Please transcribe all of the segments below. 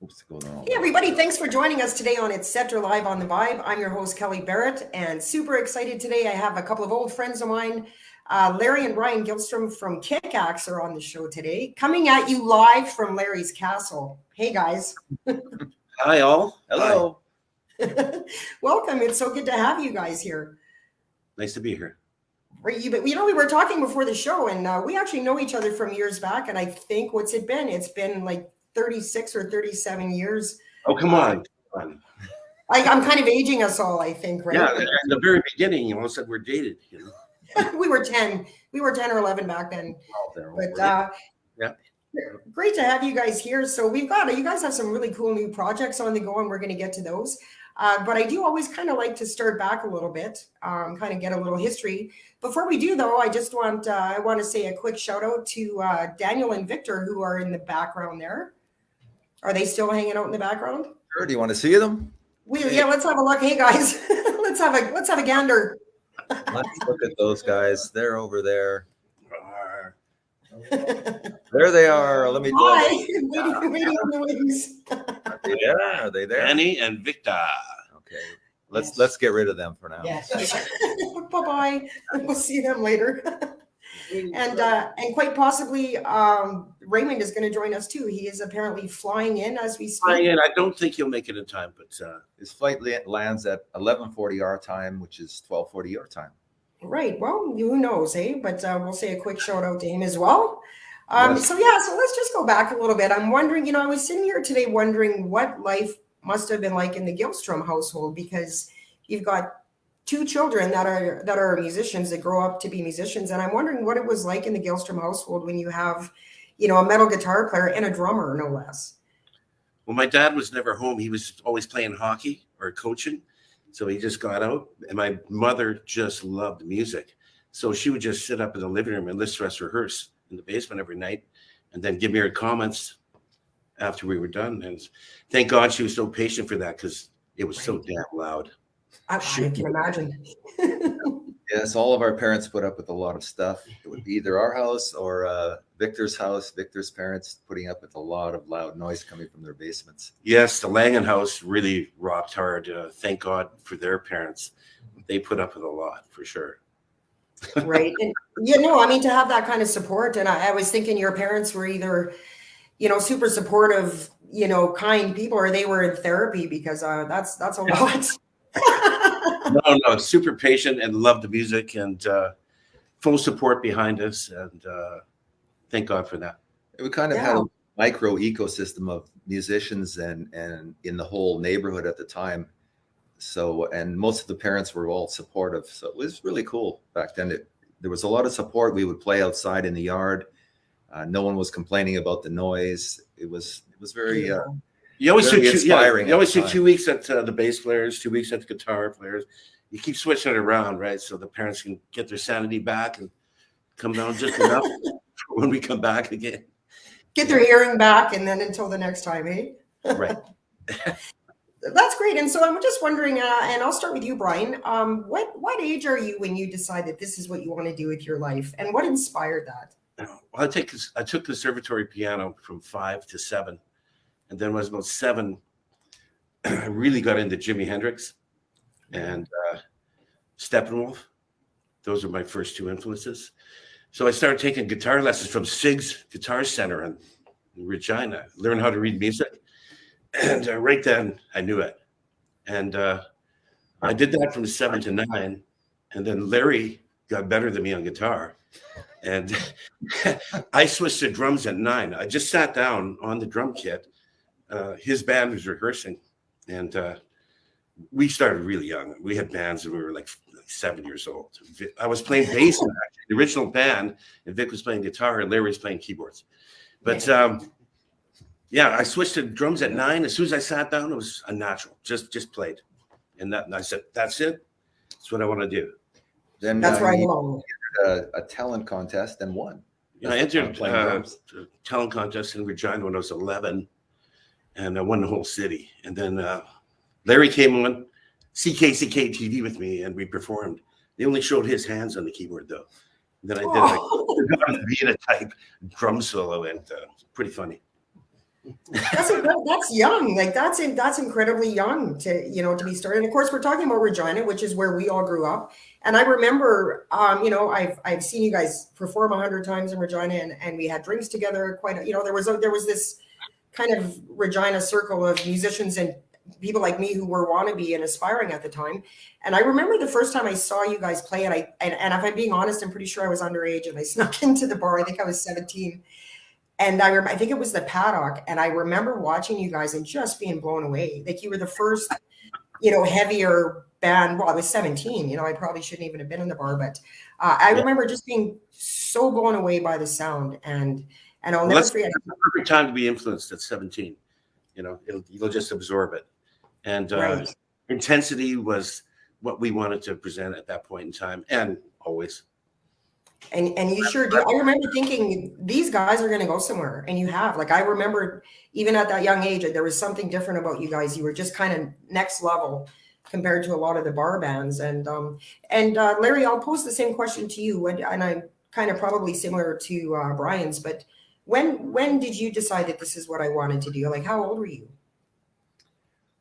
Oops, going on. Hey everybody, thanks for joining us today on Etcetera Live on the Vibe. I'm your host, Kelly Barrett, and super excited today. I have a couple of old friends of mine, Larry and Brian Gillstrom from Kick-Axe are on the show today, coming at you live from Larry's Castle. Hey guys. Hi all. Hello. Hi. Welcome. It's so good to have you guys here. Nice to be here. We were talking before the show, and we actually know each other from years back, and I think what's it been? It's been like 36 or 37 years. Oh, come on. I'm kind of aging us all, I think, right? Yeah, in the very beginning, you all said we're dated. You know? we were 10 or 11 back then. But yeah, great to have you guys here. So you guys have some really cool new projects on the go, and we're going to get to those. But I do always kind of like to start back a little bit, kind of get a little history. Before we do, though, I want to say a quick shout out to Daniel and Victor, who are in the background there. Are they still hanging out in the background? Sure. Do you want to see them? Yeah, let's have a look. Hey guys, let's have a gander. Let's look at those guys. They're over there. There they are. Let me. Hi, waiting on the wings. Yeah, are they there? Annie and Victor. Okay, let's get rid of them for now. Yes. Bye. We'll see them later. And quite possibly, Raymond is going to join us too. He is apparently flying in as we speak. Flying in. I don't think he'll make it in time, but His flight lands at 11:40 our time, which is 12:40 your time. Right. Well, who knows, eh? But we'll say a quick shout out to him as well. Yes. So let's just go back a little bit. I'm wondering, I was sitting here today wondering what life must have been like in the Gillstrom household, because you've got two children that are musicians that grow up to be musicians, and I'm wondering what it was like in the Gillstrom household when you have, a metal guitar player and a drummer, no less. well, my dad was never home. He was always playing hockey or coaching, so he just got out. And my mother just loved music, so she would just sit up in the living room and listen to us rehearse in the basement every night, and then give me her comments after we were done. And thank God she was so patient for that, because it was so damn loud. I can imagine. Yes, all of our parents put up with a lot of stuff. It would be either our house or Victor's house. Victor's parents putting up with a lot of loud noise coming from their basements. Yes, the Langan house really rocked hard. Thank God for their parents. They put up with a lot, for sure. Right. And to have that kind of support. And I was thinking your parents were either, super supportive, kind people, or they were in therapy, because that's a lot. No, super patient and loved the music, and full support behind us. And thank God for that. We kind of had a micro ecosystem of musicians and in the whole neighborhood at the time. So, and most of the parents were all supportive. So it was really cool back then. There was a lot of support. We would play outside in the yard. No one was complaining about the noise. It was very You always very see inspiring. you always see 2 weeks at the bass players, 2 weeks at the guitar players. You keep switching it around, right? So the parents can get their sanity back and come down just enough for when we come back again. Get their hearing back, and then until the next time, eh? Right. That's great. And so I'm just wondering, and I'll start with you, Brian. What age are you when you decide that this is what you want to do with your life, and what inspired that? Well, I took conservatory piano from 5 to 7, and then when I was about 7, I really got into Jimi Hendrix and Steppenwolf. Those are my first two influences. So I started taking guitar lessons from Sig's Guitar Center in Regina, learn how to read music. And right then I knew it. And I did that from 7 to 9. And then Larry got better than me on guitar. And I switched to drums at 9. I just sat down on the drum kit. His band was rehearsing. And we started really young. We had bands and we were like 7 years old. I was playing bass in the original band, and Vic was playing guitar, and Larry was playing keyboards. But I switched to drums at 9. As soon as I sat down, it was a natural. Just played, and I said, "That's it. That's what I want to do." Then that's right. A talent contest and won. I entered a talent contest in Regina when I was 11, and I won the whole city. And then Larry came on CKCK TV with me, and we performed. They only showed his hands on the keyboard, though. And then I did a Vita type drum solo, and pretty funny. That's young. Like that's incredibly young to be started. And of course, we're talking about Regina, which is where we all grew up. And I remember, I've seen you guys perform 100 times in Regina, and we had drinks together. There was this kind of Regina circle of musicians and people like me who were wannabe and aspiring at the time. And I remember the first time I saw you guys play, and if I'm being honest, I'm pretty sure I was underage, and I snuck into the bar. I think I was 17. And I think it was the Paddock, and I remember watching you guys and just being blown away. Like you were the first, heavier band. Well, I was 17. I probably shouldn't even have been in the bar, but I remember just being so blown away by the sound, and I'll never forget. It's the perfect time to be influenced at 17. You'll just absorb it, and Right. intensity was what we wanted to present at that point in time, and always. And you sure do. I remember thinking these guys are going to go somewhere, and you have. Like I remember, even at that young age, there was something different about you guys. You were just kind of next level compared to a lot of the bar bands. And Larry, I'll pose the same question to you, and I'm kind of probably similar to Brian's. But when did you decide that this is what I wanted to do? Like, how old were you?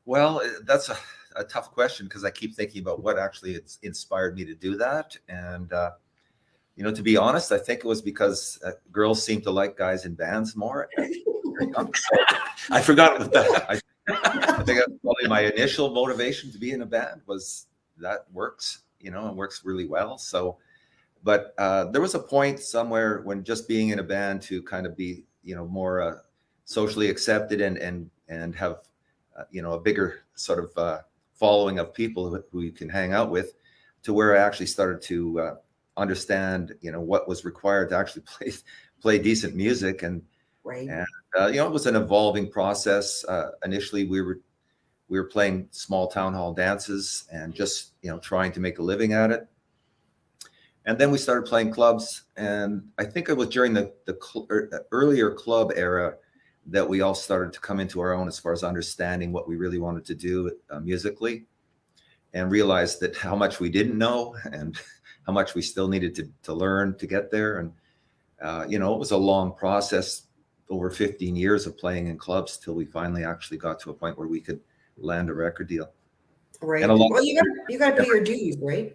Well, that's a tough question because I keep thinking about what actually inspired me to do that. And to be honest, I think it was because girls seem to like guys in bands more. I forgot about that. I think that's probably my initial motivation to be in a band was that works, it works really well. So, but there was a point somewhere when just being in a band to kind of be, more socially accepted and have, a bigger sort of following of people who you can hang out with, to where I actually started to understand, what was required to actually play decent music. And Right. And it was an evolving process. Initially, we were playing small town hall dances and just trying to make a living at it. And then we started playing clubs. And I think it was during the earlier club era that we all started to come into our own as far as understanding what we really wanted to do musically, and realized that how much we didn't know and how much we still needed to learn to get there. And it was a long process. Over 15 years of playing in clubs till we finally actually got to a point where we could land a record deal. Right. Well, you got to pay your dues, right?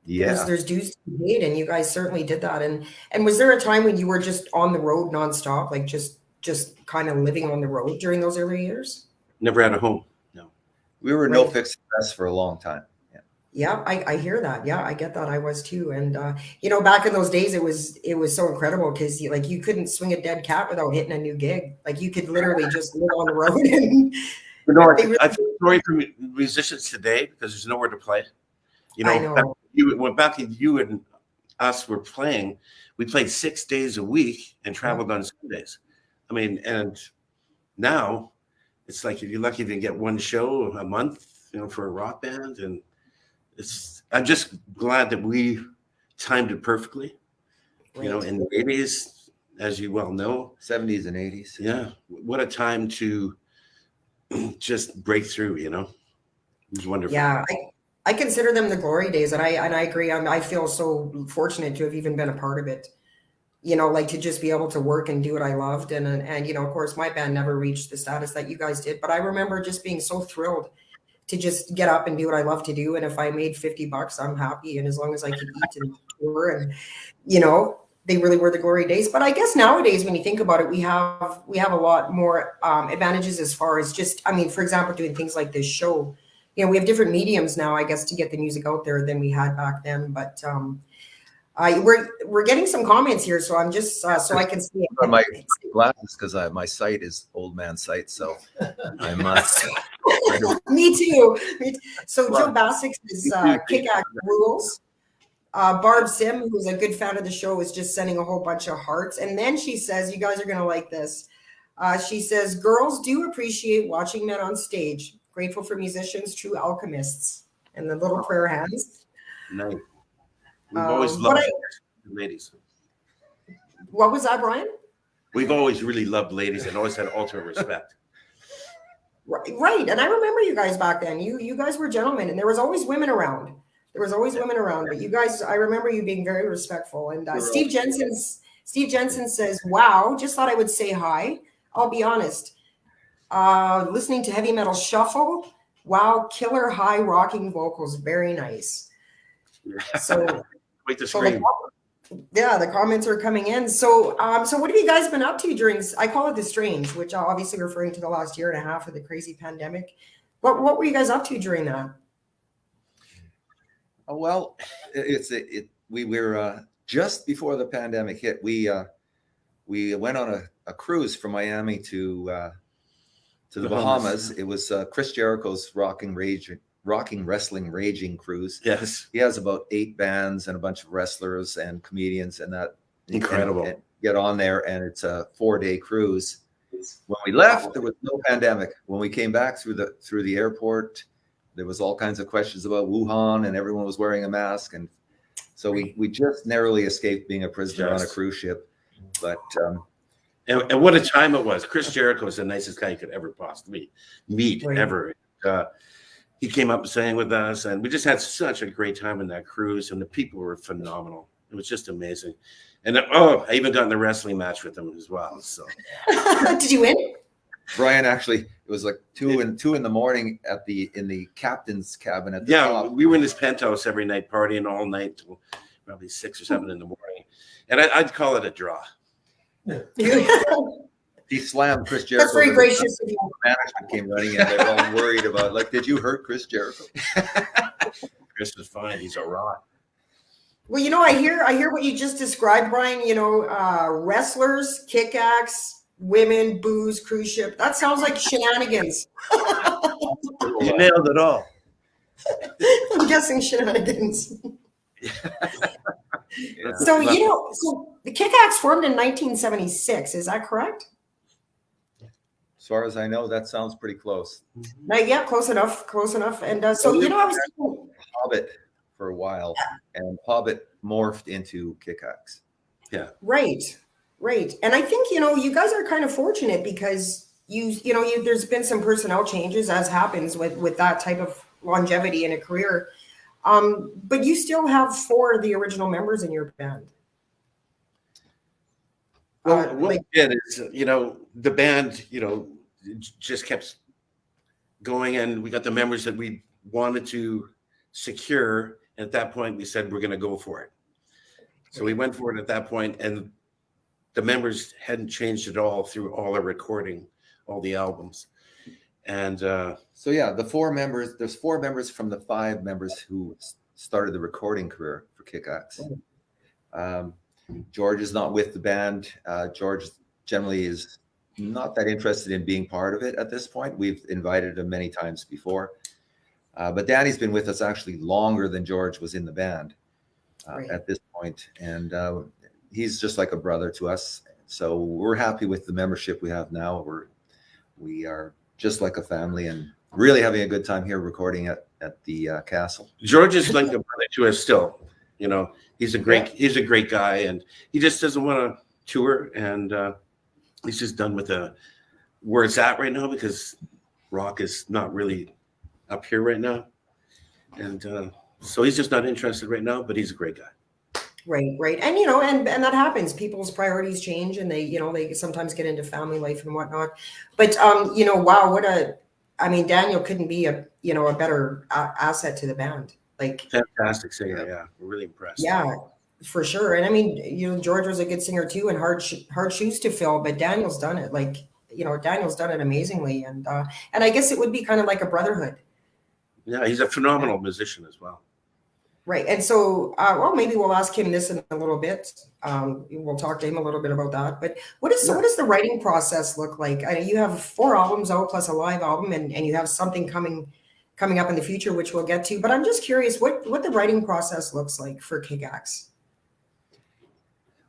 Yeah. There's dues to be paid, and you guys certainly did that. And was there a time when you were just on the road nonstop, like just kind of living on the road during those early years? Never had a home. No. We were no fixed address for a long time. Yeah, I hear that. Yeah, I get that. I was too. And back in those days, it was so incredible because you couldn't swing a dead cat without hitting a new gig. Like you could literally just live on the road. And I feel sorry for musicians today because there's nowhere to play. I know. Back when you and us were playing, we played 6 days a week and traveled on Sundays. I mean, and now it's like if you're lucky to get one show a month, for a rock band. And I'm just glad that we timed it perfectly. Right. In the 80s, as you well know, 70s and 80s. Yeah, what a time to just break through. It was wonderful. Yeah, I consider them the glory days, and I agree. I feel so fortunate to have even been a part of it. Like to just be able to work and do what I loved, and of course, my band never reached the status that you guys did, but I remember just being so thrilled to just get up and do what I love to do. And if I made $50, I'm happy. And as long as I could eat and tour, and, they really were the glory days. But I guess nowadays, when you think about it, we have a lot more advantages as far as for example, doing things like this show. We have different mediums now, I guess, to get the music out there than we had back then. But we're getting some comments here. So I'm just, so I can see on my glasses because my sight is old man sight. So I'm Me too. So Joe Bassick is Kick-Ass Rules. Barb Sim, who's a good fan of the show, is just sending a whole bunch of hearts. And then she says, you guys are going to like this. She says, girls do appreciate watching men on stage. Grateful for musicians, true alchemists. And the little prayer hands. Nice. We've always loved ladies. What was that, Brian? We've always really loved ladies and always had ultimate respect. Right. And I remember you guys back then. You guys were gentlemen, and there was always women around. But you guys, I remember you being very respectful. And Steve Jensen says, wow, just thought I would say hi. I'll be honest. Listening to heavy metal shuffle. Wow, killer high rocking vocals, very nice. So, Wait to so scream. the comments are coming in. So, so what have you guys been up to during? I call it the strange, which obviously referring to the last year and a half of the crazy pandemic. What were you guys up to during that? Well, we were just before the pandemic hit. We went on a cruise from Miami to the Bahamas. It was Chris Jericho's Rocking Wrestling Raging cruise. Yes. He has about 8 bands and a bunch of wrestlers and comedians and that. Incredible. And get on there, and it's a 4-day cruise. When we left, there was no pandemic. When we came back through the airport, there was all kinds of questions about Wuhan, and everyone was wearing a mask. And so we just narrowly escaped being a prisoner on a cruise ship. But and what a time it was. Chris Jericho is the nicest guy you could ever possibly meet, ever. He came up and sang with us, and we just had such a great time in that cruise, and the people were phenomenal. It was just amazing. And I even got in the wrestling match with him as well. So did you win? Brian, actually, it was like 2 in the morning in the captain's cabin at the top. We were in this penthouse every night, partying all night till probably 6 or 7 in the morning, and I'd call it a draw. He slammed Chris Jericho. That's very gracious of you. Management came running in. They're all worried about, like, did you hurt Chris Jericho? Chris is fine. He's a rock. Well, I hear what you just described, Brian. Wrestlers, kick-axe, women, booze, cruise ship. That sounds like shenanigans. You nailed it all. I'm guessing shenanigans. So the kick-axe formed in 1976. Is that correct? As far as I know, that sounds pretty close. Yeah, close enough. And I was thinking, Hobbit for a while, and Hobbit morphed into kick-axe. Yeah. Right. And I think, you guys are kind of fortunate because there's been some personnel changes, as happens with that type of longevity in a career. But you still have 4 of the original members in your band. Well, what we did is, the band, just kept going, and we got the members that we wanted to secure. And at that point, we said, we're going to go for it. So we went for it at that point, and the members hadn't changed at all through all our recording, all the albums. And the 4 members, there's 4 members from the 5 members who started the recording career for Kick-Axe. George is not with the band. George generally is not that interested in being part of it at this point. We've invited him many times before. But Danny's been with us actually longer than George was in the band at this point. And he's just like a brother to us. So we're happy with the membership we have now. We are just like a family and really having a good time here recording at the castle. George is like a brother to us still. He's a great guy, and he just doesn't want to tour, and he's just done with where it's at right now, because rock is not really up here right now, and so he's just not interested right now. But he's a great guy. Right, and that happens. People's priorities change, and they sometimes get into family life and whatnot. But wow, Daniel couldn't be a better asset to the band. Like, fantastic singer, yeah. We're really impressed. Yeah, for sure. And George was a good singer too, and hard shoes to fill. But Daniel's done it. Daniel's done it amazingly, and I guess it would be kind of like a brotherhood. Yeah, he's a phenomenal musician as well. Right, and so maybe we'll ask him this in a little bit. We'll talk to him a little bit about that. But what does the writing process look like? You have 4 albums out plus a live album, and you have something coming up in the future, which we'll get to. But I'm just curious what the writing process looks like for Kick-Axe.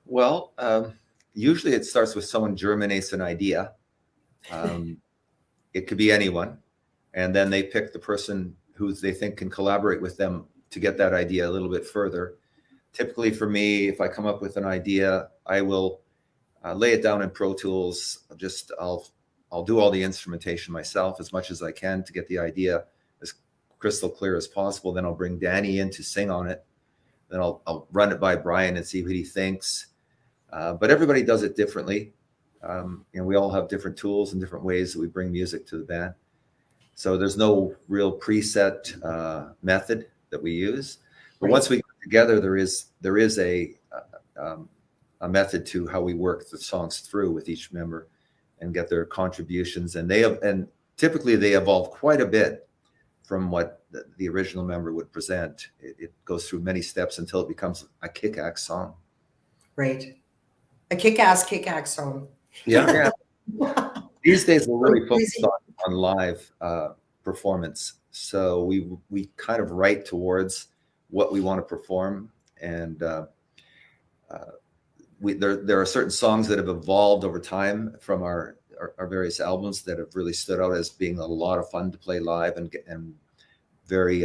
Well, usually it starts with someone germinates an idea. It could be anyone. And then they pick the person who they think can collaborate with them to get that idea a little bit further. Typically for me, if I come up with an idea, I will lay it down in Pro Tools. I'll do all the instrumentation myself as much as I can to get the idea as crystal clear as possible. Then I'll bring Danny in to sing on it. Then I'll run it by Brian and see what he thinks. But everybody does it differently. we all have different tools and different ways that we bring music to the band. So there's no real preset method that we use. But Right. once we get together, there is a method to how we work the songs through with each member and get their contributions. And typically they evolve quite a bit from what the original member would present. It goes through many steps until it becomes a kick-ass song. Right. A kick-ass song. Yeah. These days we're really focused on live performance. So we kind of write towards what we want to perform. And there are certain songs that have evolved over time from our various albums that have really stood out as being a lot of fun to play live and very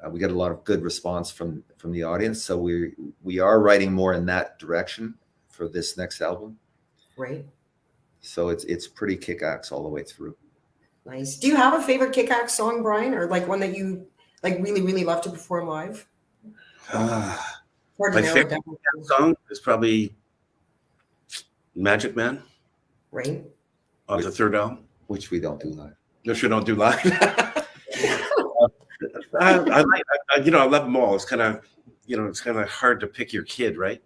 we get a lot of good response from the audience. So we are writing more in that direction for this next album. Right. So it's pretty kick-ass all the way through. Nice. Do you have a favorite kick-ass song, Brian, or like one that you like really, really love to perform live? My favorite song is probably Magic Man. Right. On the third album. Which we don't do live. Which we don't do live. I love them all. It's kind of hard to pick your kid, right?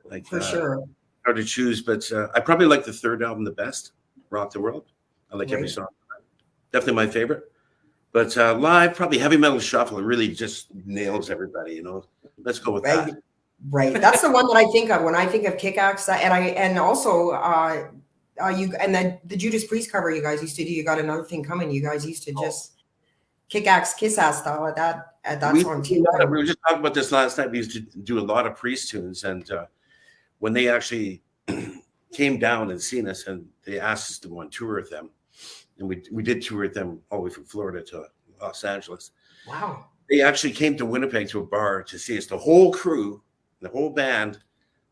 Like for sure. Hard to choose, but I probably like the third album the best, Rock the World. I like every song. Definitely my favorite. But live, probably Heavy Metal Shuffle. It really just nails everybody, Let's go with that. Right. That's the one that I think of when I think of kick-ass. And also the Judas Priest cover you guys used to do. You Got Another Thing Coming. You guys used to just kick-ass, kiss-ass style at that song too. We were just talking about this last night. We used to do a lot of Priest tunes, and when they actually came down and seen us, and they asked us to go on tour with them, and we did tour with them all the way from Florida to Los Angeles. Wow. They actually came to Winnipeg to a bar to see us. The whole crew, the whole band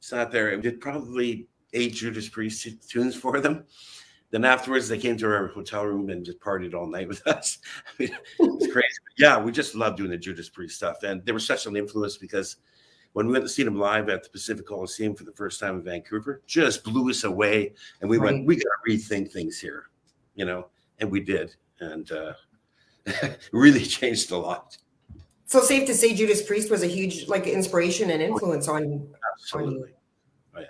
sat there and did probably 8 Judas Priest tunes for them. Then afterwards, they came to our hotel room and just partied all night with us. I mean, it was crazy. Yeah, we just loved doing the Judas Priest stuff. And they were such an influence because when we went to see them live at the Pacific Coliseum for the first time in Vancouver, just blew us away. And we went, we got to rethink things here, and we did. And really changed a lot. So safe to say Judas Priest was a huge inspiration and influence on you. Absolutely. Oh, yeah.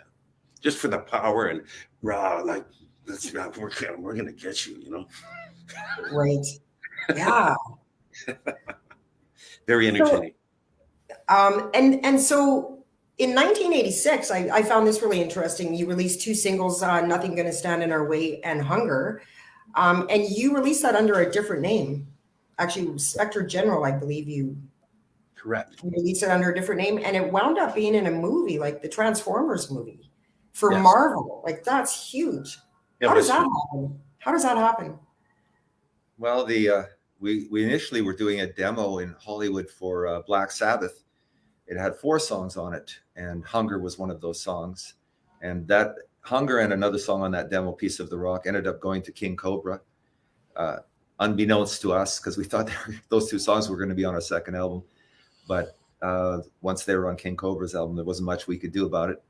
Just for the power and raw, we're going to get you, Right. Yeah. Very entertaining. And so in 1986, I found this really interesting. You released 2 singles, Nothing Gonna Stand in Our Way and Hunger. And you released that under a different name. Actually, Spectre General, I believe you. Correct. You released it under a different name, and it wound up being in a movie, like the Transformers movie for Marvel. That's huge. Yeah, How does that happen? Well, we initially were doing a demo in Hollywood for Black Sabbath. It had 4 songs on it, and Hunger was one of those songs. And that Hunger and another song on that demo, Piece of the Rock, ended up going to King Cobra, unbeknownst to us, because we thought those 2 songs were going to be on our second album. But once they were on King Cobra's album, there wasn't much we could do about it.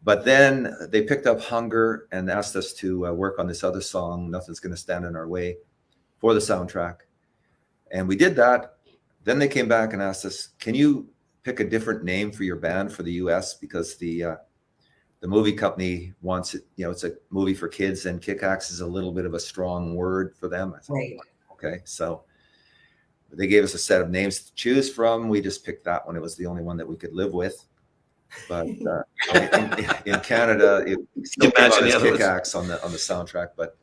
But then they picked up Hunger and asked us to work on this other song, Nothing's Gonna Stand in Our Way, for the soundtrack. And we did that. Then they came back and asked us, can you pick a different name for your band for the US? Because the movie company wants it, it's a movie for kids, and kick-ass is a little bit of a strong word for them. I thought, right. Okay, so they gave us a set of names to choose from. We just picked that one. It was the only one that we could live with. But in Canada, it still came out as kick-ass on the soundtrack. But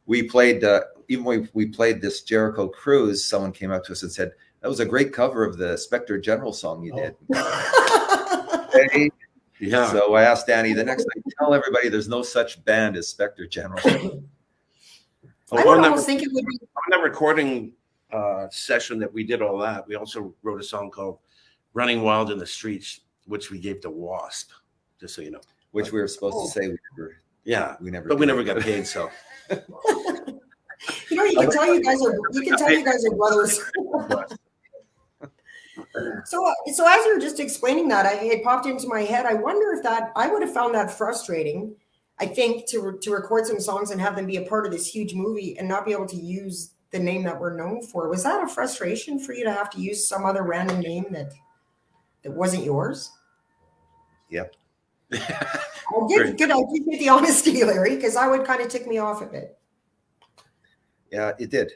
we played, even when we played this Jericho Cruise, someone came up to us and said, that was a great cover of the Spectre General song you did. Okay. Yeah. So I asked Danny the next night, tell everybody there's no such band as Spectre General. I would almost think it would be. On that recording session that we did all that, we also wrote a song called Running Wild in the Streets, which we gave to Wasp, just so you know. Which we were supposed to say we never got paid, so. You can tell you guys are brothers. So as you were just explaining that, it popped into my head. I wonder if I would have found that frustrating I think to record some songs and have them be a part of this huge movie and not be able to use the name that we're known for. Was that a frustration for you to have to use some other random name that wasn't yours? Yep. Oh, good. I appreciate the honesty, Larry, because I would kind of tick me off a bit. Yeah, it did.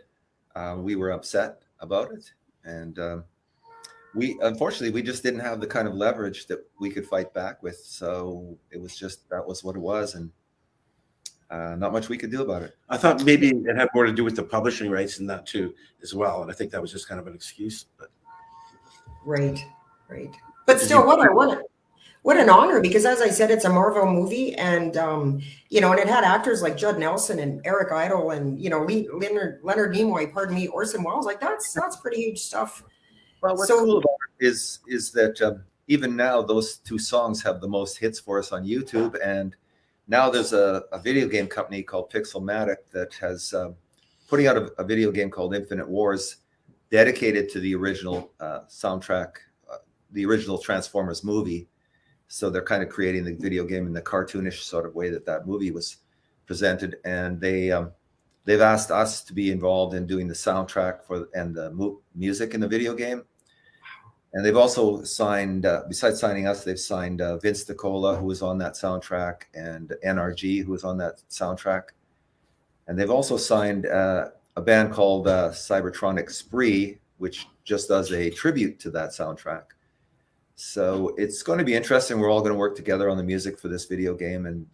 We were upset about it, and unfortunately we just didn't have the kind of leverage that we could fight back with. So it was just, that was what it was, and not much we could do about it. I thought maybe it had more to do with the publishing rights and that too as well, and I think that was just kind of an excuse. But Right. But still, what an honor, because as I said, it's a Marvel movie, and and it had actors like Judd Nelson and Eric Idle and Leonard Nimoy, Orson Welles. Like that's pretty huge stuff. Well, what's cool about it is that even now those two songs have the most hits for us on YouTube, and now there's a video game company called Pixelmatic that has putting out a video game called Infinite Wars, dedicated to the original soundtrack, the original Transformers movie. So they're kind of creating the video game in the cartoonish sort of way that movie was presented, and they've asked us to be involved in doing the soundtrack and the music in the video game. And they've also signed, besides signing us, they've signed Vince DiCola, who was on that soundtrack, and NRG, who was on that soundtrack. And they've also signed a band called Cybertronic Spree, which just does a tribute to that soundtrack. So it's going to be interesting. We're all going to work together on the music for this video game, and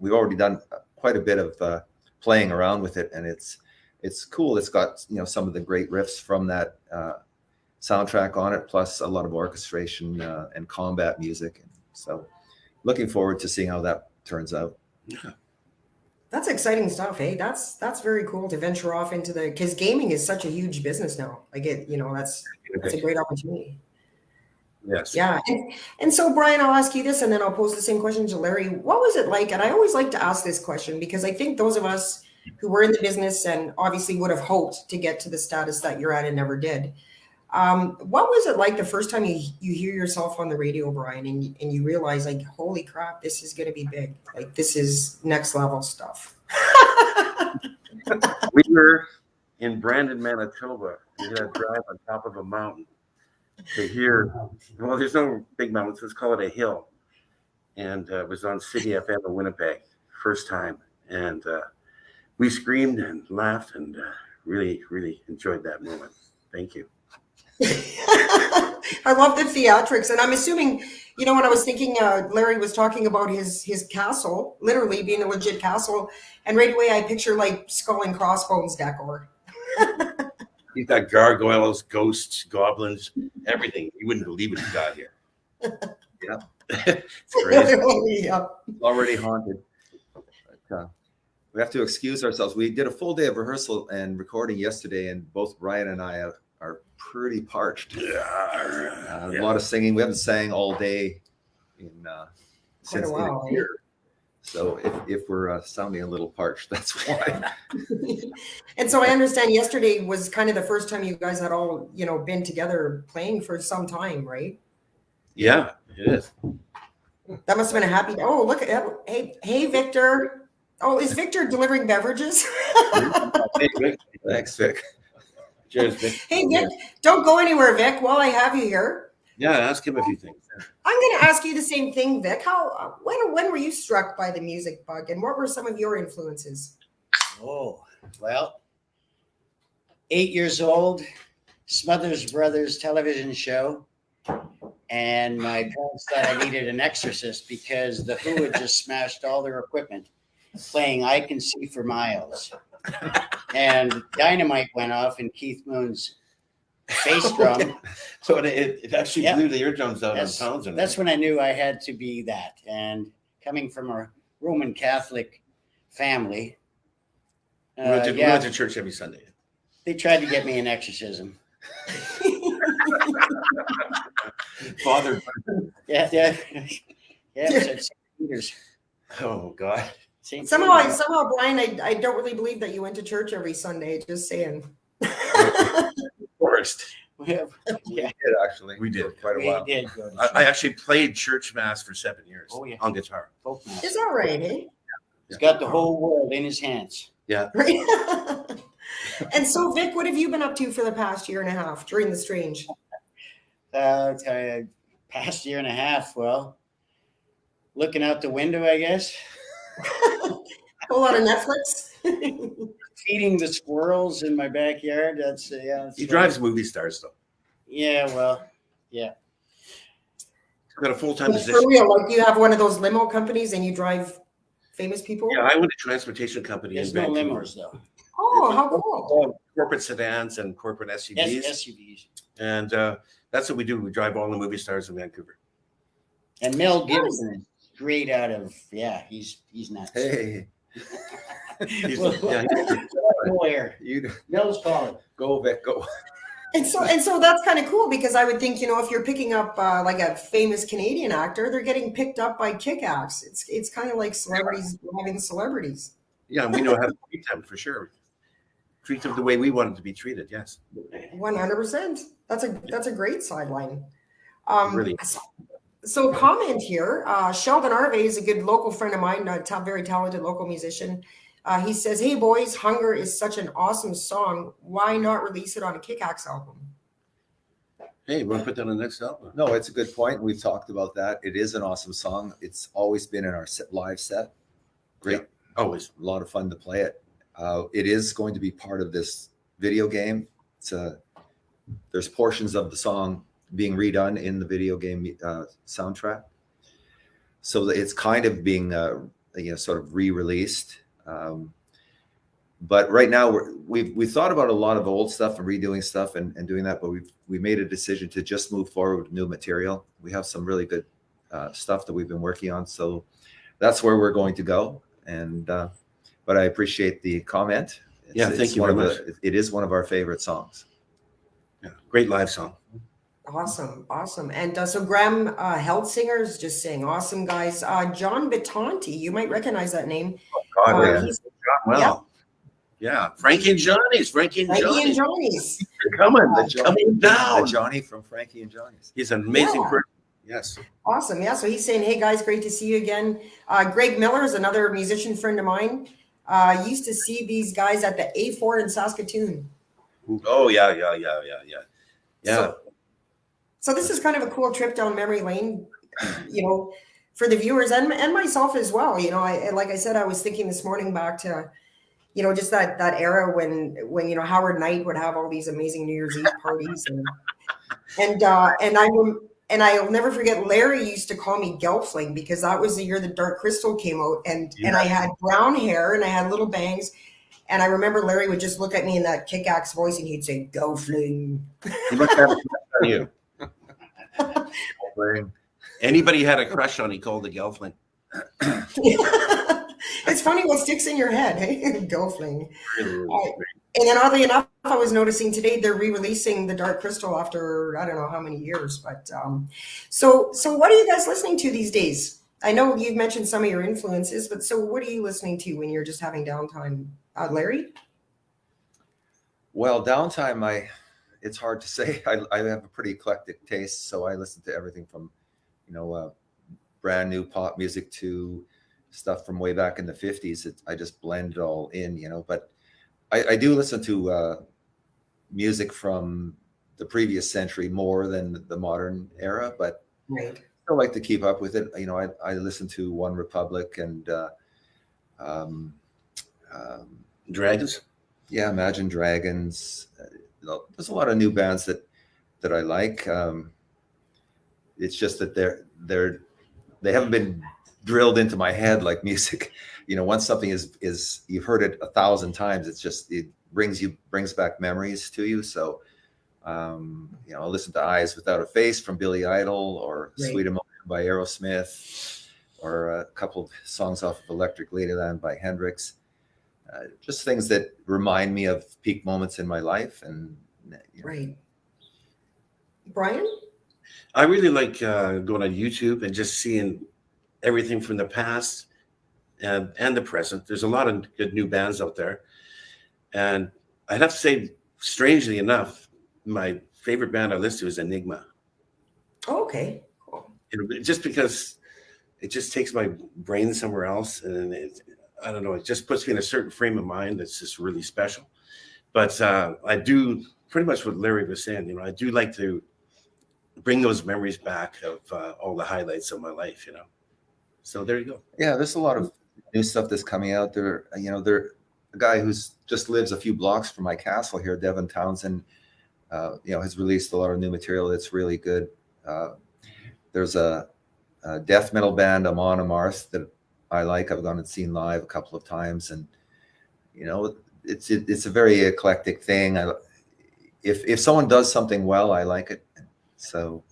we've already done quite a bit of playing around with it, and it's cool. It's got some of the great riffs from that soundtrack on it, plus a lot of orchestration and combat music. And so looking forward to seeing how that turns out. yeah, That's exciting stuff, hey? That's very cool to venture off into because gaming is such a huge business now. Like that's a great opportunity. yes, Yeah. And so, Brian, I'll ask you this, and then I'll pose the same question to Larry. What was it like? And I always like to ask this question because I think those of us who were in the business and obviously would have hoped to get to the status that you're at and never did. What was it like the first time you hear yourself on the radio, Brian, and you realize, like, holy crap, this is going to be big. Like, this is next level stuff. we were in Brandon, Manitoba. We had to drive on top of a mountain to hear. Well, there's no big mountains. Let's call it a hill. And it was on City FM in Winnipeg, first time. And we screamed and laughed and really, really enjoyed that moment. Thank you. I love the theatrics, and I'm assuming, when I was thinking, Larry was talking about his castle, literally being a legit castle, and right away I picture like skull and crossbones decor. He's got gargoyles, ghosts, goblins, everything. You wouldn't believe what he got here. Yeah, It's crazy. Yeah. already haunted. But, we have to excuse ourselves. We did a full day of rehearsal and recording yesterday, and both Brian and I are pretty parched. A lot of singing. We haven't sang all day since a while, here. So if we're sounding a little parched, that's why. And so I understand yesterday was kind of the first time you guys had all, been together playing for some time, right? Yeah, it is. That must have been a happy. Oh, look at that. Hey, Victor. Oh, is Victor delivering beverages? Thanks, Vic. Cheers, Vic. Hey, Vic, don't go anywhere, Vic, while I have you here. Yeah, ask him a few things. I'm going to ask you the same thing, Vic. When were you struck by the music bug, and what were some of your influences? Oh, well, 8 years old, Smothers Brothers television show, and my parents thought I needed an exorcist because the Who had just smashed all their equipment playing I Can See for Miles. And dynamite went off in Keith Moon's bass drum. So it actually blew the eardrums out on Townsend. That's when I knew I had to be that. And coming from a Roman Catholic family, we went to church every Sunday. they tried to get me an exorcism. Father. Yeah. It's at St. Peter's. Oh God. Somehow, Brian, I don't really believe that you went to church every Sunday. Just saying. Forced. Yeah. We did, actually. We did. For quite a while. We did go to I actually played church mass for 7 years. Oh, yeah. On guitar. folk mass. Is that right, eh? He's got the whole world in his hands. Yeah. Right. And so, Vic, what have you been up to for the past year and a half during the Strange? Past year and a half, well, looking out the window, I guess. A whole lot of Netflix. Feeding the squirrels in my backyard. That's He drives movie stars though. Yeah, well, yeah. He's got a full-time Like, position. for real, like you have one of those limo companies and you drive famous people? Yeah, I own a transportation company There's in no Vancouver. limos though. Oh, how cool. Corporate sedans and corporate SUVs. Yes, SUVs. And that's what we do. We drive all the movie stars in Vancouver. And Mel Gibson is great out of he's nuts. Hey, He's, Well, yeah, lawyer. you Mel's calling. go, Vic, go. And so that's kind of cool because I would think, if you're picking up like a famous Canadian actor, they're getting picked up by kick-ass. It's kind of like celebrities having celebrities. yeah, we know how to treat them for sure. Treat them the way we want them to be treated. Yes. 100%. That's a great sideline. Really. So comment here. Sheldon Arve is a good local friend of mine, very talented local musician. He says, "Hey boys, Hunger is such an awesome song. Why not release it on a Kick-Axe album?" Hey, you want to put that on the next album? No, it's a good point. We've talked about that. It is an awesome song. It's always been in our live set. Great. Yeah, always. A lot of fun to play it. It is going to be part of this video game. There's portions of the song being redone in the video game soundtrack. So it's kind of being sort of re-released. But right now we've thought about a lot of old stuff and redoing stuff and doing that, but we made a decision to just move forward with new material. We have some really good stuff that we've been working on, so that's where we're going to go. And but I appreciate the comment. Thank you very much. It is one of our favorite songs. Yeah, great live song. Awesome. And so Graham Heldsinger is just saying, awesome, guys. John Bitonti, you might recognize that name. He's Well, yeah, Frankie and Johnny's. Frankie and Johnny's. They're coming down. The Johnny from Frankie and Johnny's. He's an amazing person. Yes. Awesome. Yeah. So he's saying, "Hey guys, great to see you again." Greg Miller is another musician friend of mine. Used to see these guys at the A4 in Saskatoon. Oh yeah. So this is kind of a cool trip down memory lane, for the viewers and myself as well. Like I said, I was thinking this morning back to, just that era when Howard Knight would have all these amazing New Year's Eve parties, and I'll never forget, Larry used to call me Gelfling because that was the year the Dark Crystal came out, and I had brown hair and I had little bangs. And I remember Larry would just look at me in that Kick-Axe voice and he'd say, "Gelfling." He must have a crush on you. Anybody had a crush on, he called the Gelfling. It's funny what sticks in your head, hey? Gelfling. Really. And then oddly enough, I was noticing today they're re-releasing the Dark Crystal after I don't know how many years. But so what are you guys listening to these days? I know you've mentioned some of your influences, but so what are you listening to when you're just having downtime, Larry? Well, downtime, it's hard to say. I have a pretty eclectic taste, so I listen to everything from, brand new pop music to stuff from way back in the 50s. I just blend it all in, But I do listen to music from the previous century more than the modern era, but Right. I like to keep up with it. I listen to One Republic and Dragons. Yeah, Imagine Dragons. There's a lot of new bands that I like. It's just that they haven't been drilled into my head like music. Once something is you've heard it 1,000 times, it brings back memories to you. So I'll listen to Eyes Without a Face from Billy Idol, or Right. Sweet Emotion by Aerosmith, or a couple of songs off of Electric Ladyland by Hendrix. Just things that remind me of peak moments in my life. And Right. Brian? I really like going on YouTube and just seeing everything from the past and the present. There's a lot of good new bands out there. And I'd have to say, strangely enough, my favorite band I listen to is Enigma. Oh, okay. Cool. Just because it just takes my brain somewhere else. And I don't know, it just puts me in a certain frame of mind that's just really special. But I do pretty much what Larry was saying. You know, I do like to bring those memories back of all the highlights of my life. You know, so there you go. Yeah, there's a lot of new stuff that's coming out there. You know, a guy who's just lives a few blocks from my castle here, Devin Townsend, you know, has released a lot of new material that's really good. There's a death metal band, Amon Amarth, that I like. I've gone and seen live a couple of times, and you know, it's a very eclectic thing. If someone does something well, I like it. So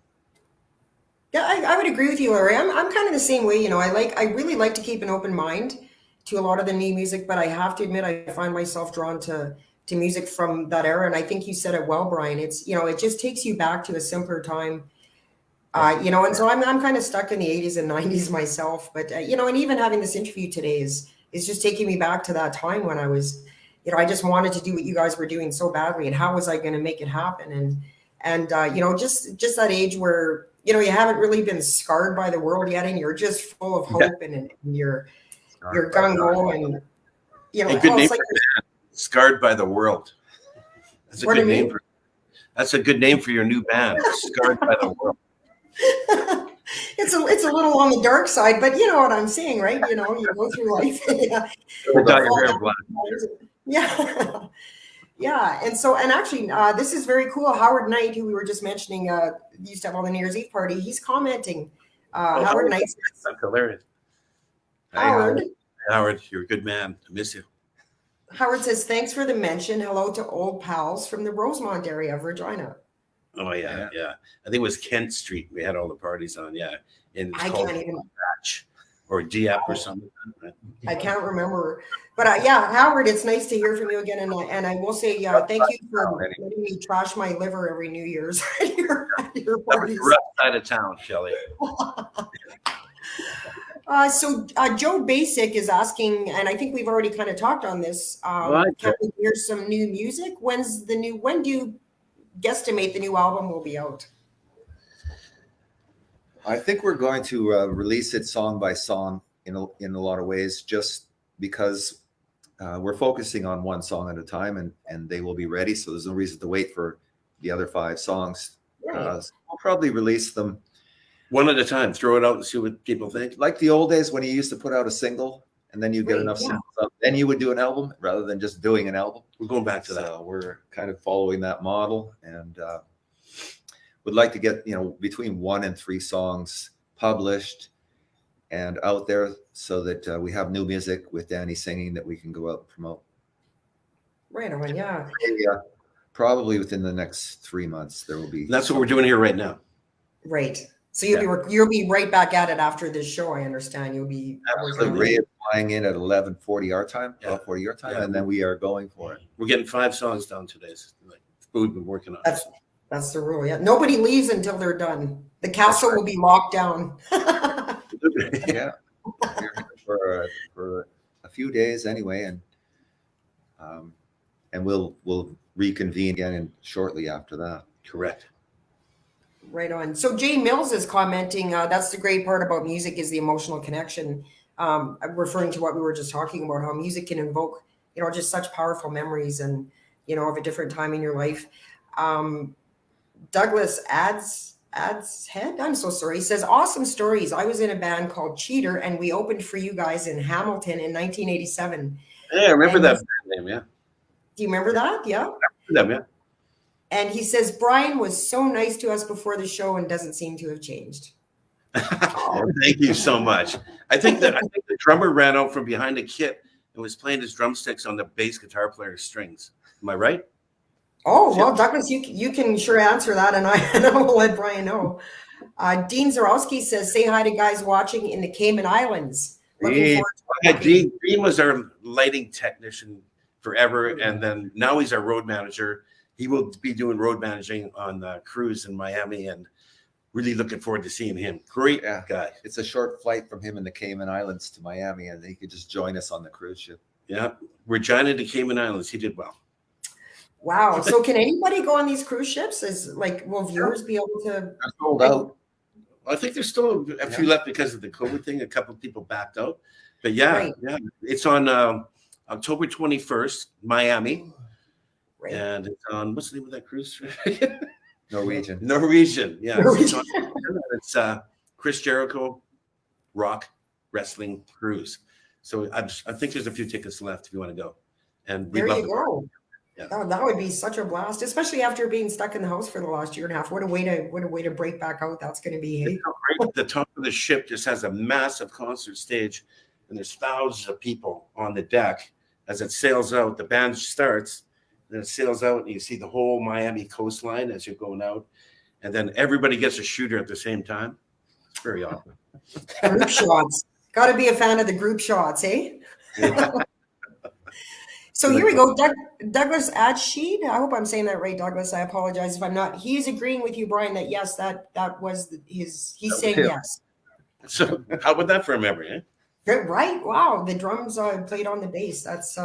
Yeah, I would agree with you, Larry. I'm kind of the same way. You know, I really like to keep an open mind to a lot of the new music, but I have to admit I find myself drawn to music from that era. And I think you said it well, Brian. It's, you know, it just takes you back to a simpler time. You know, and so I'm kind of stuck in the 80s and 90s myself. But you know, and even having this interview today is just taking me back to that time when I was, you know, I just wanted to do what you guys were doing so badly, and how was I going to make it happen? And you know, just that age where, you know, you haven't really been scarred by the world yet, and you're just full of hope, and you're gung ho, and you know, A good name like, for Scarred by the World. That's a good name for. That's a good name for your new band, Scarred by the World. it's a little on the dark side, but you know what I'm saying, right? You know, you go through life. Yeah. Yeah. And so, and actually, this is very cool. Howard Knight, who we were just mentioning, used to have on the New Year's Eve party, he's commenting. Howard Knight. That's hilarious. Howard. Howard, you're a good man. I miss you. Howard says, thanks for the mention. Hello to old pals from the Rosemont area of Regina. Oh, yeah. I think it was Kent Street. We had all the parties on. Yeah. And I can't even. Batch or Dieppe or something. Right? I can't remember. But yeah, Howard, it's nice to hear from you again. And I will say, thank you for letting me trash my liver every New Year's at your parties. Rough side of town, Shelley. So Joe Basic is asking, and I think we've already kind of talked on this. Can we hear some new music? When do you guesstimate the new album will be out? I think we're going to release it song by song in a lot of ways, just because we're focusing on one song at a time, and they will be ready. So there's no reason to wait for the other 5 songs. So we'll probably release them one at a time. Throw it out and see what people think. Like the old days when you used to put out a single and then you get enough singles up, then you would do an album rather than just doing an album. We're going back to that. So we're kind of following that model, and would like to get, you know, between 1 and 3 songs published and out there, so that we have new music with Danny singing that we can go out and promote. Right on, yeah. Probably within the next 3 months there will be. That's what we're doing here right now. Right. So you'll be right back at it after this show. I understand you'll be. Ray is flying in at 11:40 our time, 12:40 your time, and then we are going for it. We're getting 5 songs down today. Like we've been working on. That's the rule. Yeah, nobody leaves until they're done. The castle will be locked down. Yeah, for a few days anyway, and we'll reconvene again shortly after that. Correct. Right on. So Jay Mills is commenting, that's the great part about music is the emotional connection. Referring to what we were just talking about, how music can invoke, you know, just such powerful memories and, you know, of a different time in your life. Douglas adds head. I'm so sorry. He says, awesome stories. I was in a band called Cheater, and we opened for you guys in Hamilton in 1987. Yeah, I remember that name. Yeah. Do you remember that? Yeah. I remember them, yeah. And he says, Brian was so nice to us before the show and doesn't seem to have changed. Thank you so much. I think the drummer ran out from behind a kit and was playing his drumsticks on the bass guitar player's strings. Am I right? Oh, well, Douglas, you can sure answer that, and I will let Brian know. Dean Zarowski says, say hi to guys watching in the Cayman Islands. Dean was our lighting technician forever, and then now he's our road manager. He will be doing road managing on the cruise in Miami, and really looking forward to seeing him. Great guy. It's a short flight from him in the Cayman Islands to Miami, and he could just join us on the cruise ship. Yeah, Regina to Cayman Islands. He did well. Wow. So can anybody go on these cruise ships? Will viewers be able to? They're sold out. I think there's still a few left because of the COVID thing. A couple of people backed out, But yeah, Right. yeah, it's on October 21st, Miami, Right. and it's on what's the name of that cruise? Norwegian. Norwegian. Yeah, Norwegian. it's Chris Jericho Rock Wrestling Cruise. So I think there's a few tickets left if you want to go. And There we'd love you to go. Yeah. Oh, that would be such a blast, especially after being stuck in the house for the last year and a half. What a way to break back out. That's going to be. Hey? The top of the ship just has a massive concert stage, and there's thousands of people on the deck. As it sails out, the band starts, then it sails out, and you see the whole Miami coastline as you're going out, and then everybody gets a shooter at the same time. It's very awesome. Group shots. Got to be a fan of the group shots, eh? Yeah. So here we go. Douglas Adsheed. I hope I'm saying that right, Douglas. I apologize if I'm not. He's agreeing with you, Brian, that yes, that was his. He's saying yes. So how about that for a memory? Eh? Good, right? Wow, the drums played on the bass. That's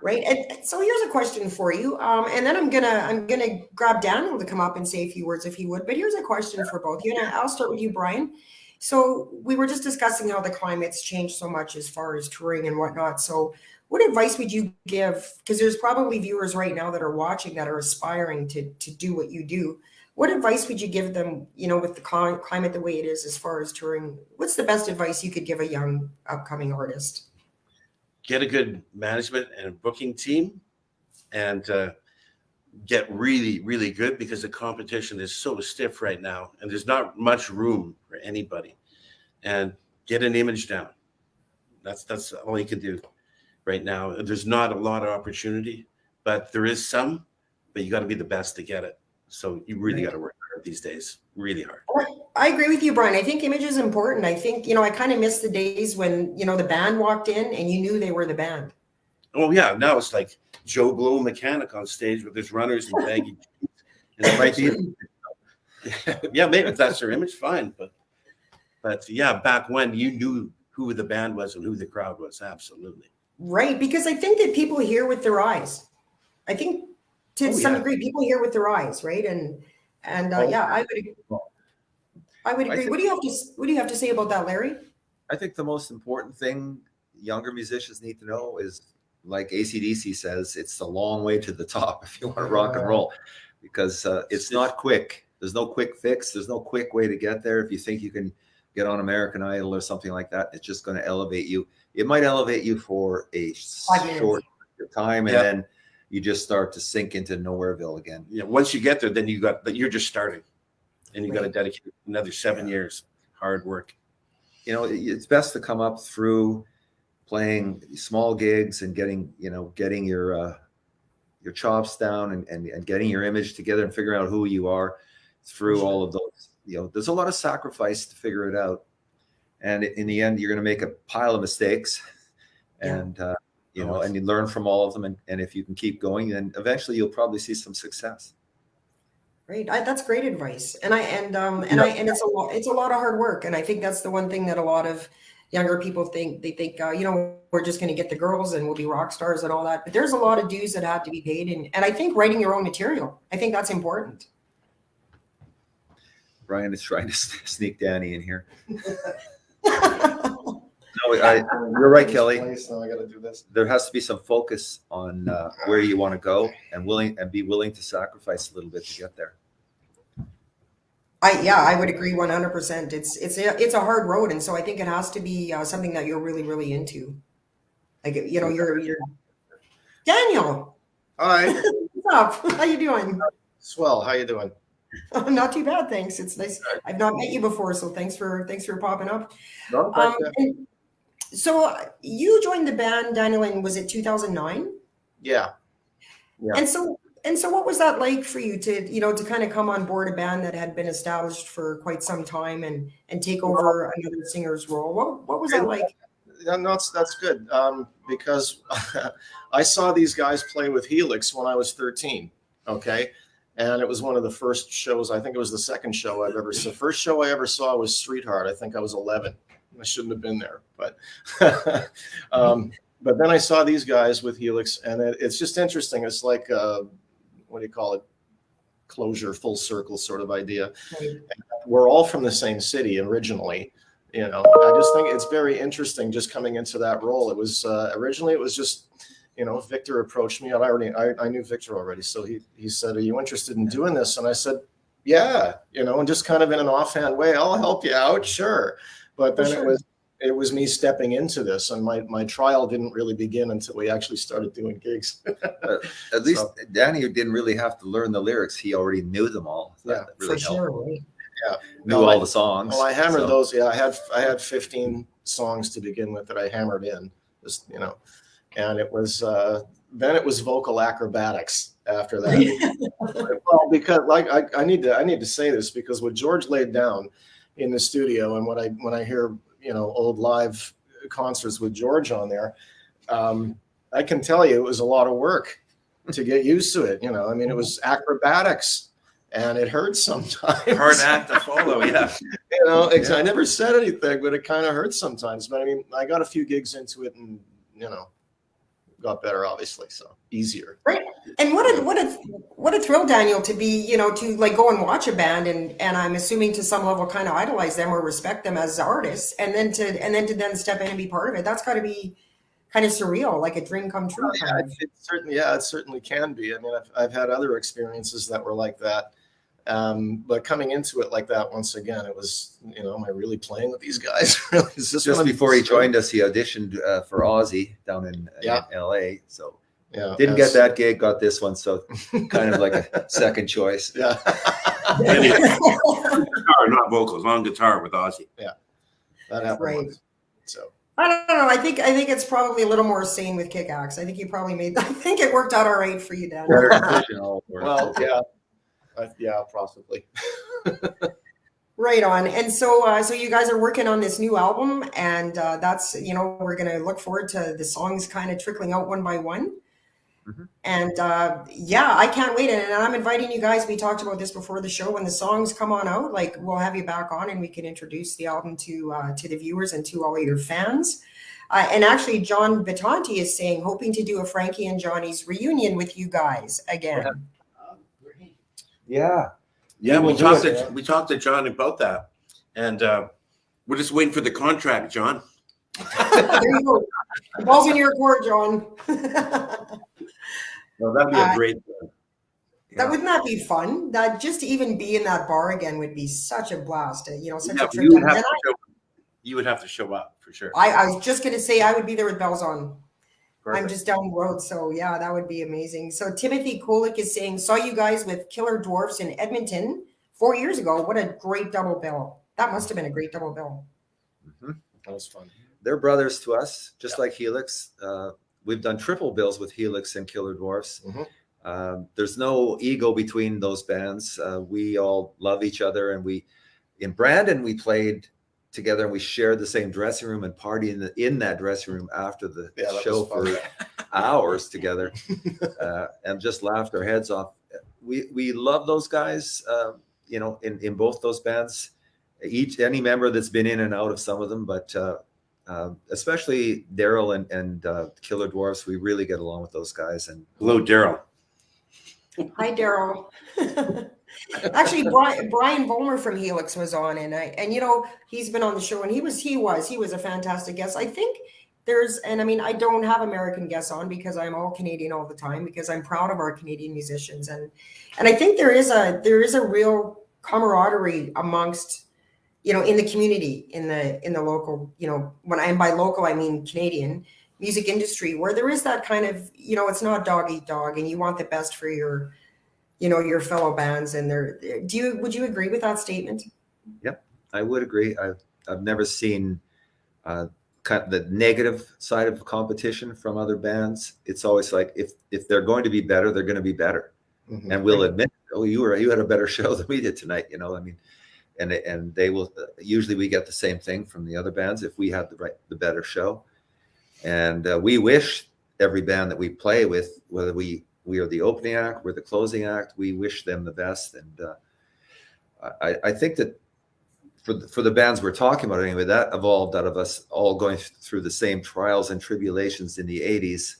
right. And so here's a question for you. And then I'm gonna grab Daniel to come up and say a few words if he would. But here's a question for both you. And I'll start with you, Brian. So we were just discussing how the climate's changed so much as far as touring and whatnot. So what advice would you give? Because there's probably viewers right now that are watching that are aspiring to do what you do. What advice would you give them, with the climate the way it is as far as touring? What's the best advice you could give a young upcoming artist? Get a good management and booking team, and get really, really good, because the competition is so stiff right now, and there's not much room for anybody. And get an image down. That's all you can do right now. There's not a lot of opportunity, but there is some, but you got to be the best to get it. So you really got to work hard these days, really hard. I agree with you, Brian. I think image is important. I think, I kind of miss the days when, the band walked in and you knew they were the band. Oh yeah, now it's like Joe Blow mechanic on stage with his runners and baggy jeans. And it might be, yeah, maybe if that's their image, fine. But yeah, back when you knew who the band was and who the crowd was, absolutely. Right, because I think that people hear with their eyes. I think to some degree, people hear with their eyes, right? And yeah, I would agree. What do you have to say about that, Larry? I think the most important thing younger musicians need to know is, like AC/DC says, it's the long way to the top if you want to rock and roll, because it's not quick. There's no quick fix. There's no quick way to get there. If you think you can get on American Idol or something like that, it's just going to elevate you. It might elevate you for a short time, and then you just start to sink into Nowhereville again. Yeah, once you get there, then you're just starting, and you got to dedicate another 7 years hard work. It's best to come up through playing small gigs and getting your chops down and getting your image together and figuring out who you are through all of those. There's a lot of sacrifice to figure it out, and in the end, you're going to make a pile of mistakes, and and you learn from all of them. And if you can keep going, then eventually you'll probably see some success. Great. That's great advice. And it's a lot of hard work. And I think that's the one thing that a lot of younger people think. They think, we're just going to get the girls and we'll be rock stars and all that. But there's a lot of dues that have to be paid. And I think writing your own material, I think that's important. Brian is trying to sneak Danny in here. No, you're right, Kelly. Now I got to do this. There has to be some focus on where you want to go, and be willing to sacrifice a little bit to get there. I would agree 100%. It's a hard road, and so I think it has to be something that you're really, really into. Like you're Daniel. Hi. What's up? How you doing? Swell. How you doing? Not too bad, thanks. It's nice. I've not met you before, so thanks for popping up. No, So you joined the band, Daniel, in, was it 2009? yeah. And so what was that like for you to kind of come on board a band that had been established for quite some time and take over another singer's role? What was that like? Yeah, no, that's good. Because I saw these guys play with Helix when I was 13. Okay. And it was one of the first shows. I think it was the second show I've ever seen. The first show I ever saw was Streetheart. I think I was 11. I shouldn't have been there, but then I saw these guys with Helix, and it's just interesting. It's like what do you call it? Closure, full circle sort of idea. Right. We're all from the same city originally, You know, I just think it's very interesting just coming into that role. It was originally it was just, you know, Victor approached me. I knew Victor already, so he said, "Are you interested in doing this?" And I said, "Yeah," you know, and just kind of in an offhand way, "I'll help you out, sure." But then it was me stepping into this, and my trial didn't really begin until we actually started doing gigs. At least Danny didn't really have to learn the lyrics; he already knew them all. Yeah, that really for helped. sure. Right? Yeah, Knew all the songs. Well, I hammered so. those. Yeah, I had 15 songs to begin with that I hammered in. Just, you know, and it was then it was vocal acrobatics after that. Well, because like I need to say this, because what George laid down in the studio, and when I hear, you know, old live concerts with George on there, I can tell you it was a lot of work to get used to it. You know, I mean, it was acrobatics. And it hurts sometimes. Hard act to follow, yeah. You know, I never said anything, but it kind of hurts sometimes. But I mean, I got a few gigs into it, and you know, got better, obviously, so easier. Right. And what a thrill, Daniel, to be, you know, to like go and watch a band, and I'm assuming to some level kind of idolize them or respect them as artists, and then to step in and be part of it. That's got to be kind of surreal, like a dream come true. It certainly can be. I mean, I've had other experiences that were like that. But coming into it like that, once again, it was, you know, am I really playing with these guys? Is this Just before he joined us, he auditioned for Ozzy down in LA. So yeah, didn't get that gig, got this one. So kind of like a second choice. Yeah. Guitar, not vocals, on guitar with Ozzy. Yeah, that happened. Right. Once, so I don't know. I think it's probably a little more sane with Kick-Axe. I think you probably I think it worked out all right for you, Daniel. Well, yeah. Yeah, possibly. Right on. And so you guys are working on this new album, and that's, you know, we're going to look forward to the songs kind of trickling out one by one. Mm-hmm. And yeah, I can't wait. And I'm inviting you guys. We talked about this before the show. When the songs come on out, like, we'll have you back on, and we can introduce the album to the viewers and to all of your fans. And actually, John Batanti is saying, hoping to do a Frankie and Johnny's reunion with you guys again. Yeah. Yeah, we we'll talked to John about that, and we're just waiting for the contract, John. There you go. The ball's in your court, John. Well, that'd be a great. Wouldn't that be fun? That just to even be in that bar again would be such a blast. You know, such a trip. You would have to show up for sure. I was just going to say I would be there with bells on. Perfect. I'm just down the road, so yeah, that would be amazing. So Timothy Kulik is saying, saw you guys with Killer Dwarfs in Edmonton 4 years ago. What a great double bill. That must have been a great double bill. Mm-hmm. That was fun. They're brothers to us, just like Helix. We've done triple bills with Helix and Killer Dwarfs. Mm-hmm. There's no ego between those bands. We all love each other, and in Brandon, we played together, and we shared the same dressing room and party in that dressing room after the show for hours together, and just laughed our heads off. We love those guys, you know, in both those bands. Any member that's been in and out of some of them, but especially Daryl and Killer Dwarfs, we really get along with those guys. And hello, Daryl. Hi, Daryl. Actually, Brian Vollmer from Helix was on, and you know, he's been on the show, and he was a fantastic guest. I think I mean, I don't have American guests on because I'm all Canadian all the time, because I'm proud of our Canadian musicians, and I think there is a real camaraderie amongst, you know, in the community, in the local, you know, and by local I mean Canadian music industry, where there is that kind of, you know, it's not dog eat dog, and you want the best for your, you know, your fellow bands. And would you agree with that statement? Yep, I would agree. I've never seen kind of the negative side of competition from other bands. It's always like, if they're going to be better, they're going to be better. Mm-hmm. And we'll admit, oh, you had a better show than we did tonight, you know. I mean, and they will usually, we get the same thing from the other bands if we had the better show. And we wish every band that we play with, whether we are the opening act, we're the closing act, we wish them the best. And I think that for the bands we're talking about anyway, that evolved out of us all going through the same trials and tribulations in the 80s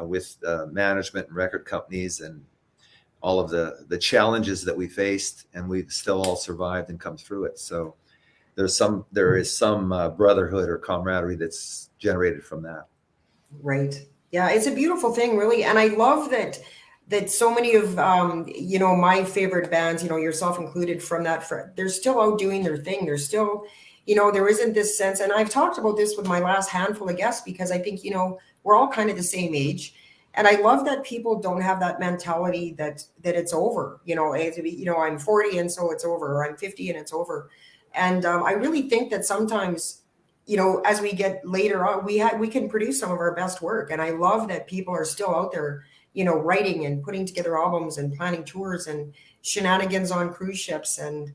with management and record companies and all of the challenges that we faced, and we've still all survived and come through it. So there is some brotherhood or camaraderie that's generated from that. Right. Yeah, it's a beautiful thing, really. And I love that so many of my favorite bands, yourself included, from that, they're still out doing their thing. They're still, there isn't this sense, and I've talked about this with my last handful of guests, because I think, we're all kind of the same age. And I love that people don't have that mentality that it's over, I'm 40 and so it's over, or I'm 50 and it's over. And I really think that sometimes, as we get later on, we can produce some of our best work. And I love that people are still out there, writing and putting together albums and planning tours and shenanigans on cruise ships. And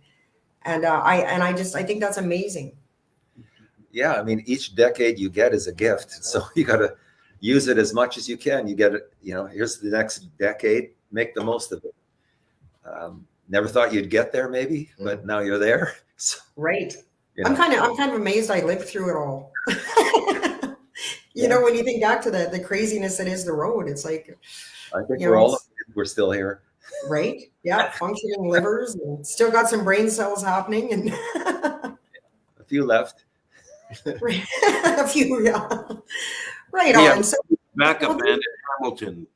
I think that's amazing. Yeah. I mean, each decade you get is a gift. So you got to use it as much as you can. You get it, here's the next decade, make the most of it. Never thought you'd get there maybe, but now you're there. So, right. I'm kind of amazed I lived through it all. When you think back to the craziness that is the road, it's like, I think we're still here. Right. Yeah. Functioning livers, and still got some brain cells happening, and a few left. A few, yeah. Right Yeah. on. So, Backup band in Hamilton.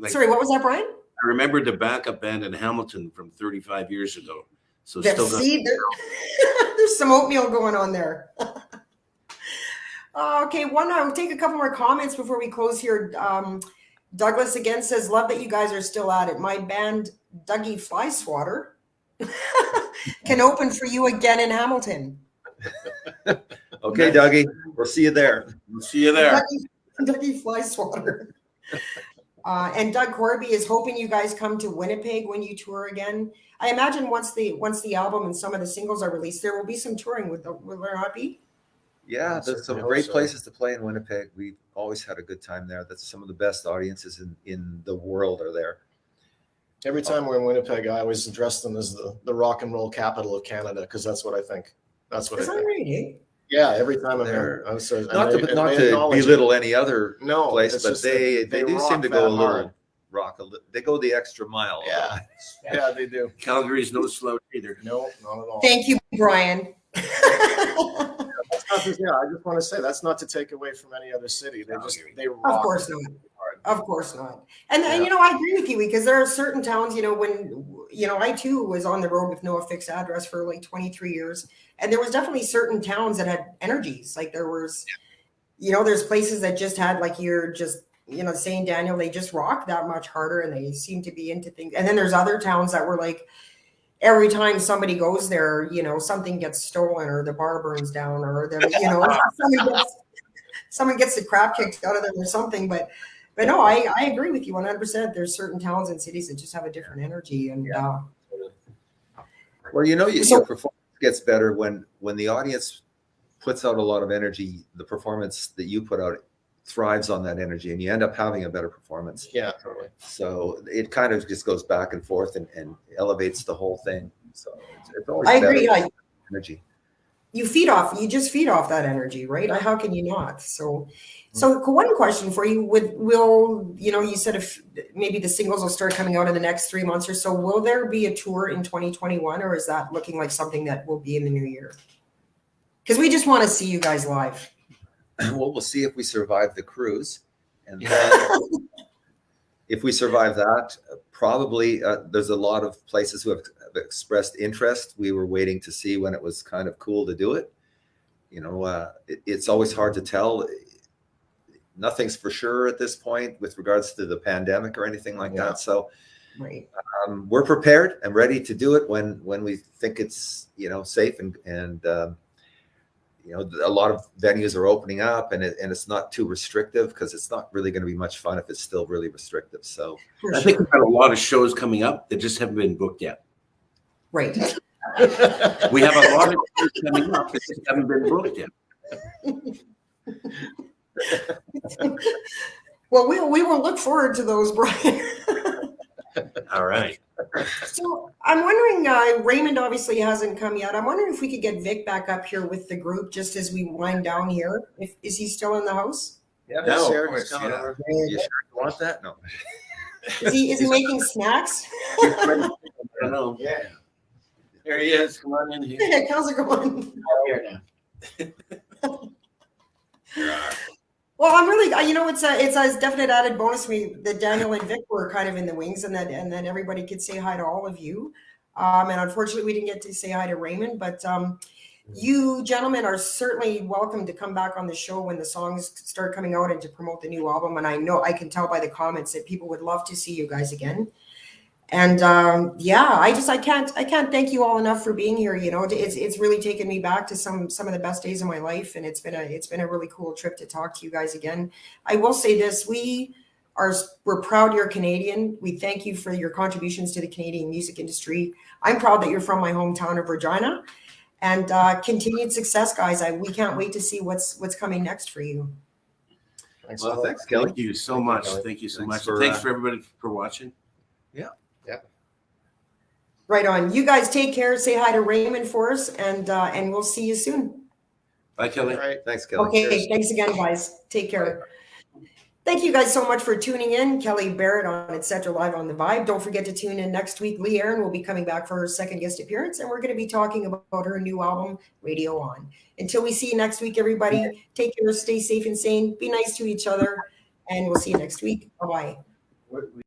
Sorry, what was that, Brian? I remember the backup band in Hamilton from 35 years ago. So There's some oatmeal going on there. Okay, I'll take a couple more comments before we close here. Douglas again says, love that you guys are still at it. My band, Dougie Flyswatter, can open for you again in Hamilton. Okay, Dougie, we'll see you there. We'll see you there. Dougie Flyswatter. And Doug Corby is hoping you guys come to Winnipeg when you tour again. I imagine once the album and some of the singles are released, there will be some touring. Will there not be? Yeah, there's some great places to play in Winnipeg. We've always had a good time there. That's some of the best audiences in the world are there. Every time we're in Winnipeg, I always address them as the rock and roll capital of Canada, because that's what I think. That's what I think. Right, eh? Yeah, every time I'm They're- here. Not to belittle any other place, it's but just they that do seem rock to go a that little hard. they go the extra mile. Yeah. Yeah, they do. Calgary's no slouch either. No, not at all. Thank you, Brian. That's not I just want to say that's not to take away from any other city. They rock. Of course not. Of course not. And I agree with you, because there are certain towns, when, I too was on the road with no fixed address for like 23 years. And there was definitely certain towns that had energies. Like there was, there's places that just had, like, you're just, St. Daniel, they just rock that much harder and they seem to be into things. And then there's other towns that were like, every time somebody goes there, something gets stolen or the bar burns down or someone gets the crap kicked out of them or something. But no, I agree with you 100%. There's certain towns and cities that just have a different energy. And Well, your performance gets better when the audience puts out a lot of energy. The performance that you put out thrives on that energy, and you end up having a better performance. Yeah, totally. So it kind of just goes back and forth and elevates the whole thing. So it's always I better agree. energy. You just feed off that energy, right? How can you not? So one question for you: you said if maybe the singles will start coming out in the next 3 months or so, will there be a tour in 2021, or is that looking like something that will be in the new year? Because we just want to see you guys live. Well, we'll see if we survive the cruise, and then if we survive that, probably there's a lot of places who have expressed interest. We were waiting to see when it was kind of cool to do it. It's always hard to tell. Nothing's for sure at this point with regards to the pandemic or anything like that. So right. We're prepared and ready to do it when we think it's safe and a lot of venues are opening up and it's not too restrictive, because it's not really going to be much fun if it's still really restrictive. So I think we've got a lot of shows coming up that just haven't been booked yet. Right. We have a lot of shows coming up that just haven't been booked yet. Well, we will look forward to those, Brian. All right. So I'm wondering, Raymond obviously hasn't come yet. I'm wondering if we could get Vic back up here with the group just as we wind down here. Is he still in the house? yeah, No, sure, of course, coming yeah. over. You sure you want that? No. Is he making snacks? I don't know. Yeah. There he is. Come on in here. Hey, how's it going? Here now. Well, I'm really, it's a definite added bonus to me that Daniel and Vic were kind of in the wings, and that everybody could say hi to all of you. And unfortunately, we didn't get to say hi to Raymond, but you gentlemen are certainly welcome to come back on the show when the songs start coming out and to promote the new album. And I know I can tell by the comments that people would love to see you guys again. And I can't thank you all enough for being here. It's really taken me back to some of the best days of my life, and it's been a really cool trip to talk to you guys again. I will say this: we're proud you're Canadian. We thank you for your contributions to the Canadian music industry. I'm proud that you're from my hometown of Regina, and continued success, guys. We can't wait to see what's coming next for you. Thanks. Well, thanks, Kelly. Thank you so much. Thank you so much. Thanks for everybody for watching. Right on. You guys take care. Say hi to Raymond for us, and we'll see you soon. Bye, Kelly. All right. Thanks, Kelly. Okay. Cheers. Thanks again, guys. Take care. Thank you guys so much for tuning in. Kelly Barrett on Etcetera Live on the Vibe. Don't forget to tune in next week. Lee Aaron will be coming back for her second guest appearance, and we're going to be talking about her new album, Radio On. Until we see you next week, everybody, take care, stay safe and sane, be nice to each other, and we'll see you next week. Bye-bye.